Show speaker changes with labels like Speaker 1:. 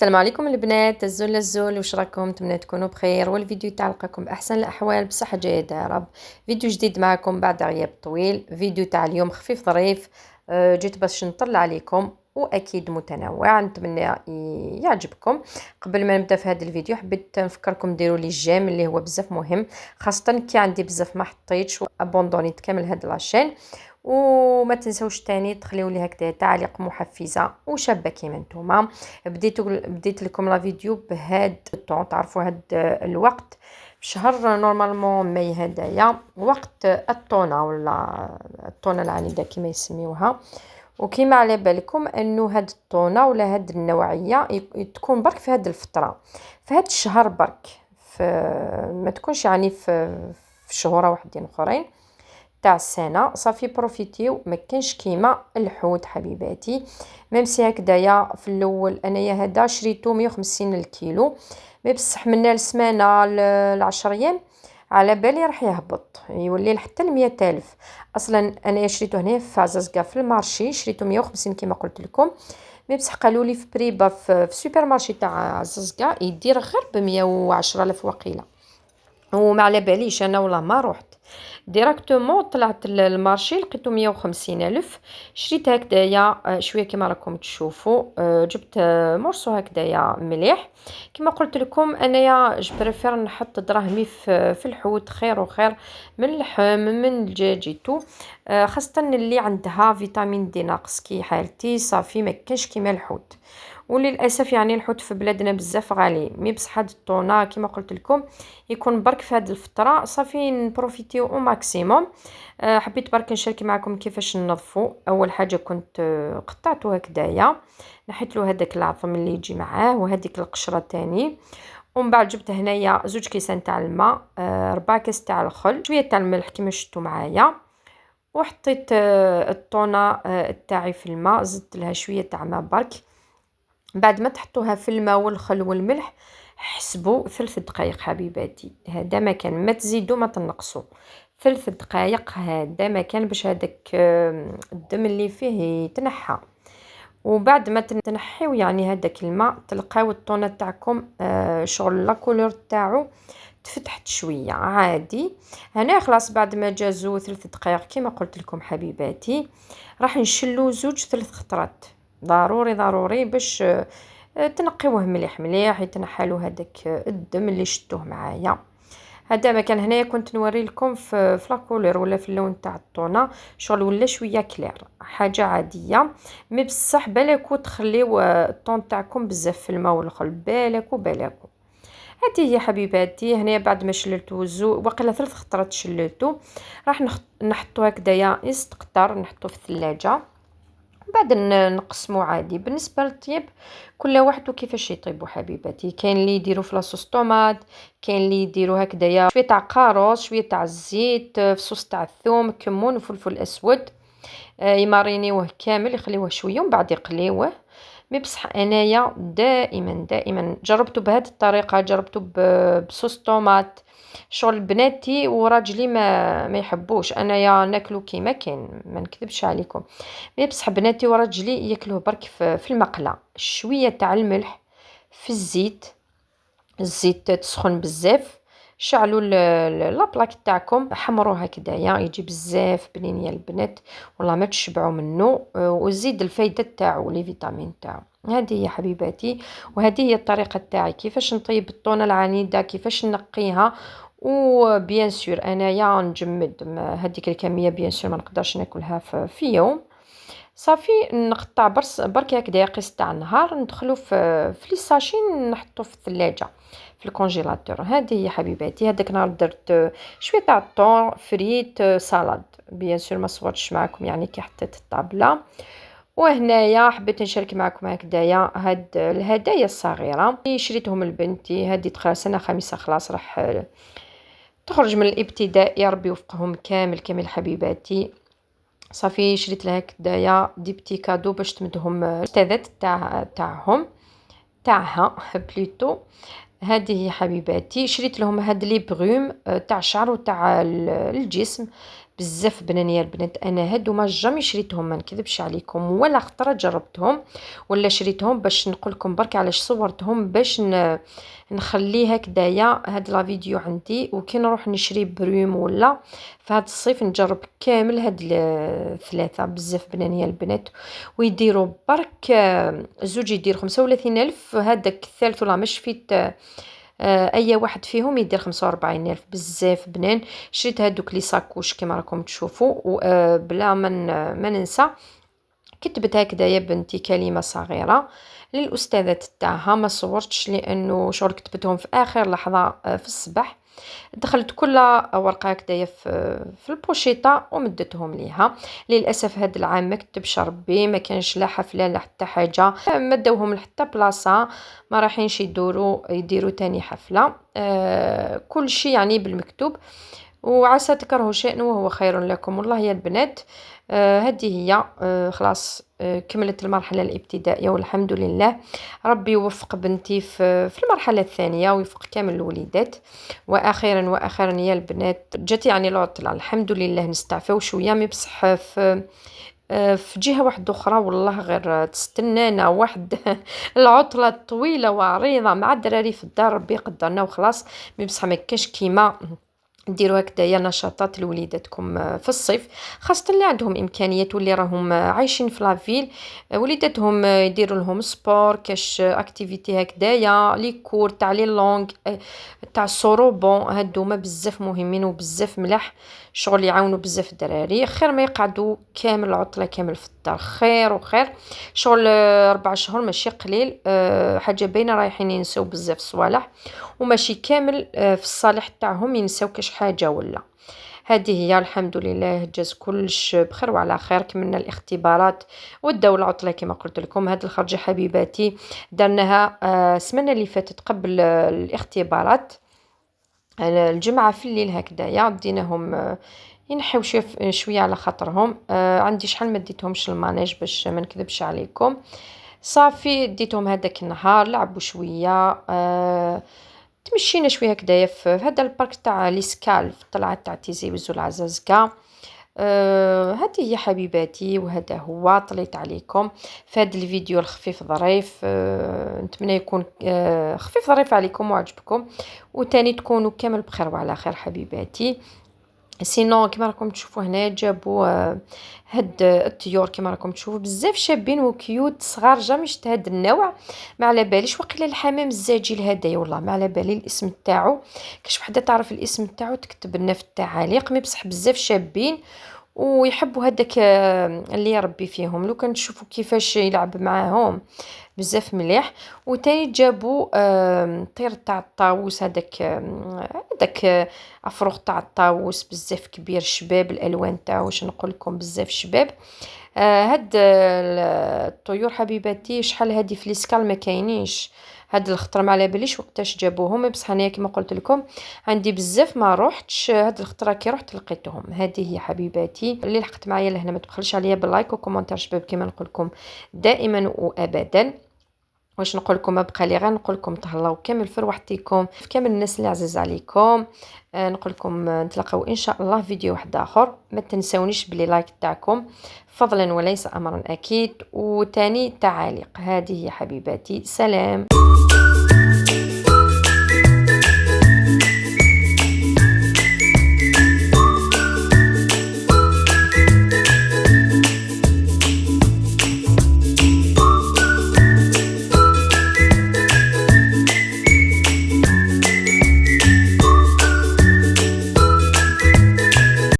Speaker 1: السلام عليكم البنات، الزول الزول، واش راكم؟ نتمنى تكونوا بخير والفيديو تاع لقاكم باحسن الاحوال بصحه جيده يا رب. فيديو جديد معكم بعد غياب طويل. فيديو تاع اليوم خفيف ظريف. جيت باش نطلع عليكم واكيد متنوع، نتمنى يعجبكم. قبل ما نبدا في هذا الفيديو حبيت نفكركم ديروا لي جيم اللي هو بزاف مهم، خاصه كي عندي بزاف ما حطيتش وابوندونيت كامل هاد لاشين. وما تنسوش تاني تخليو لي هكذا تعليق محفزه وشابه كيما نتوما. بديت لكم لا فيديو بهاد الطون، تعرفوا هاد الوقت شهر نورمالمون ماي هدايا وقت الطونه ولا الطونه العنيده كما يسميوها. وكما على بالكم انه هاد الطونه ولا هاد النوعيه تكون برك في هاد الفتره، في هاد الشهر برك، ما تكونش يعني في شهور وحدين اخرين تاع السنه. صافي بروفيتيو، ما كانش كيما الحوت حبيباتي. ميم سي هكذايا في الاول انايا هذا شريته 150 الكيلو، مي بصح من السمانه ل10 ايام على بالي راح يهبط يولي حتى ل100 الف. اصلا انا شريته هنا في عزازكا في المارشي، شريته 150 كما قلت لكم، مي بصح قالوا لي في بريبا في سوبر مارشي تاع عزازكا يدير غير ب 110 الف وقيله. وما على باليش انا والله ما روحت ديراكتومون، طلعت المارشي لقيتو 150 الف. شريت هكذايا شويه كما راكم تشوفوا. جبت مرصو هكذايا مليح. كما قلت لكم انايا بريفير نحط دراهمي في الحوت، خير وخير من اللحم من الدجاج خاصه اللي عندها فيتامين دي ناقص كي حالتي. صافي ما كاش كيما الحوت، وللاسف يعني الحوت في بلادنا بزاف غالي. مي بصح هاد الطونه كما قلت لكم يكون برك في هاد الفتره، صافي نبروفيتيو او ماكسيموم. حبيت برك نشارك معكم كيفاش ننظفوا. اول حاجه كنت قطعته هكذايا، نحيت له هذاك العظم اللي يجي معاه وهذيك القشره تاني. ومن بعد جبت هنايا 2 كيسان تاع الماء، 4 كاس تاع الخل، شويه تاع الملح كما شفتوا معايا. وحطيت الطونه تاعي في الماء، زدت لها شويه تاع ماء برك. بعد ما تحطوها في الماء والخل والملح حسبوا 3 دقائق حبيباتي، هذا ما كان، ما تزيدوا ما تنقصوا. 3 دقائق هذا ما كان باش هذاك الدم اللي فيه يتنحى. وبعد ما تنحيو يعني هذاك الماء تلقاو الطونه تاعكم شغل لا كولور تاعو تفتحت شويه عادي. هنا خلاص بعد ما جازوا 3 دقائق كما قلت لكم حبيباتي، راح نشلو 2 3 خطرات ضروري ضروري باش تنقيوه مليح مليح يتنحلوا هذاك الدم اللي شتوه معايا. هذا ما كان. هنايا كنت نوري لكم في لاكولور ولا في اللون تاع الطونه شغل ولا شويه كلير، حاجه عاديه. مي بصح بالكو تخليو الطون تاعكم بزاف في الماء والخل، بالكو بالكو. هذه هي حبيباتي. هنا بعد ما شللتو وقيله 3 خطرات شللتو، راح نحطو هكذايا يستقطر، نحطو في الثلاجه. بعد نقسمو عادي. بالنسبه للطيب كل واحد وكيفاش يطيبوا حبيباتي، كاين اللي يديروا في لاصوص طوماط، كاين اللي يديروا هكذايا شويه تاع كاروت، شويه تاع الزيت، في صوص تاع الثوم كمون وفلفل اسود، يمارينيوه كامل يخليوه شويه ومن بعد يقليوه. مي بصح انايا دائما جربته بهذه الطريقه، جربته بصوص طوماط. شغل بناتي وراجلي ما يحبوش، انايا ناكلو كيما كاين ما نكذبش عليكم. مي بصح بناتي وراجلي ياكلوه برك في المقله، شويه تاع الملح في الزيت، الزيت تسخن بزاف، شعلوا لابلاك تاعكم، حمروه هكذايا يجي بزاف بنين يا البنات، والله ما تشبعوا منه. وزيد الفايده تاعو لي فيتامين تاعو. هذه هي حبيباتي، وهذه هي الطريقه تاعي كيفاش نطيب الطونه العنيده، كيفاش نقيها. وبيان سور انايا نجمد هذيك الكميه، بيان سور ما نقدرش ناكلها في يوم. صافي نقطع برك هكذا قسط تاع النهار، ندخلو في لي ساشي، نحطو في الثلاجه في الكونجيلاتور. هذه هي حبيباتي. هذاك نهار درت شويه تاع الطون فريت سالاد، بيان سور ما صورتش معكم يعني كي حطيت الطابله. وهنايا حبيت نشارك معكم هكذايا هاد الهدايا الصغيره اللي شريتهم لبنتي. هذه دخل سنه خامسه خلاص راح تخرج من الابتدائي، ربي يوفقهم كامل كامل حبيباتي. صافي شريت لها هكذايا دي بتي كادو باش تمدهم الاستاذات تاعهم تاعها بلوتو. هذه هي حبيباتي. شريت لهم هاد لي بروم تاع الشعر وتاع الجسم، بزاف بنانيه البنات. انا هادو ما جامي شريتهم، ما نكذبش عليكم، ولا خطره جربتهم ولا شريتهم باش نقول لكم برك علاش صورتهم، باش نخلي هكذايا هاد لا فيديو عندي، وكي نروح نشري بروم ولا فهاد الصيف نجرب كامل هاد الثلاثه. بزاف بنانيه البنات، ويديروا برك زوج يدير 35,000، هذاك الثالث ولا مش فيت اي واحد فيهم يدير 45,000. بزاف بنان. شريت هادوك لي ساكوش كما راكم تشوفوا، بلا ما ننسى كتبت هكذايا بنتي كلمه صغيره للاستاذه تاعها، ما صورتش لانه شغل كتبتهم في اخر لحظه في الصباح. دخلت كل ورقه هكذايا في البوشيطه ومدتهم ليها. للاسف هذا العام ما كتبش ربي، ما كانش لا حفله لا حتى حاجه، ما داوهم لحتى بلاصه، ما رايحينش يديروا تاني حفله. كل شيء يعني بالمكتوب. وعسى تكرهوا شيئا وهو خير لكم. والله يا البنات هذه هي خلاص كملت المرحلة الابتدائية والحمد لله. ربي يوفق بنتي في المرحلة الثانية، ويوفق كامل الوليدات. وأخيرا يا البنات جات يعني العطلة الحمد لله، نستعفاو شوية مي بصح في جهة واحدة أخرى والله غير تستنانا واحد العطلة طويلة وعريضة مع الدراري في الدار، ربي يقدرنا وخلاص. مي بصح ما كاش كيما ديروا هكذايا نشاطات لوليداتكم في الصيف، خاصة اللي عندهم إمكانيات واللي راهم عايشين في لافيل. وليداتهم يديروا لهم سبور، كاش اكتيفيتي هكذايا، لي كور تاع لي لونغ تاع السوروبون، هادوما بزاف مهمين وبزاف ملاح، شغل يعاونوا بزاف الدراري. خير ما يقعدوا كامل العطلة كامل في الدار، خير وخير. شغل 4 شهور ماشي قليل، حاجة باينة رايحين ينسوا بزاف صوالح، وماشي كامل في الصالح تاعهم ينساو كاش حاجه ولا. هذه هي الحمد لله جاز كلش بخير وعلى خير. كملنا الاختبارات وداو العطله كما قلت لكم. هاد الخرجه حبيباتي درناها السمانه اللي فاتت قبل الاختبارات، الجمعه في الليل هكذايا ديناهم ينحيو شويه على خاطرهم. عندي شحال ما ديتهمش المانيج باش ما نكذبش عليكم. صافي ديتهم هذاك النهار لعبوا شويه، تمشينا شويه هكذايا في هذا البارك تاع ليسكال في الطلعه تاع تيزي وزول عزازكا. هذه هي حبيباتي، وهذا هو طليت عليكم في هذا الفيديو الخفيف ظريف. نتمنى يكون خفيف ظريف عليكم وعجبكم، وتاني تكونوا كامل بخير وعلى خير حبيباتي. سينو كما راكم تشوفوا هنا جابوا هاد الطيور كما راكم تشوفوا بزاف شابين وكيوت صغار، جا شفت هاد النوع ما على باليش، وقيلا الحمام الزاجل هدايا والله ما على بالي الاسم تاعو. كاش وحده تعرف الاسم تاعو تكتب لنا في التعاليق. مي بصح بزاف شابين ويحبوا هذاك اللي يربي فيهم. لو كان تشوفوا كيفاش يلعب معاهم بزاف مليح. وتاني جابوا طير تاع الطاووس، هذاك افروغ تاع الطاووس بزاف كبير شباب، الالوان تاعو واش نقول لكم بزاف شباب. هاد الطيور حبيباتي شحال هادي في ليسكال ما كاينينش، هاد الخطره ما على باليش وقتاش جابوهم. بصح انايا كما قلت لكم عندي بزاف ما روحتش، هاد الخطره كي رحت لقيتهم. هذه هي حبيباتي اللي لحقت معايا لهنا، ما تبخلش عليا باللايك وكومونتير شباب كما نقول لكم دائما وابدا. واش نقول لكم، ما بقى لي غير نقول لكم تهلاو كامل في روحتكم، في كامل الناس اللي عزيز عليكم. نقول لكم نتلاقاو ان شاء الله في فيديو واحد اخر. ما تنسونيش بلي لايك تاعكم فضلا وليس امرا اكيد، وتاني تعاليق. هذه هي حبيباتي، سلام.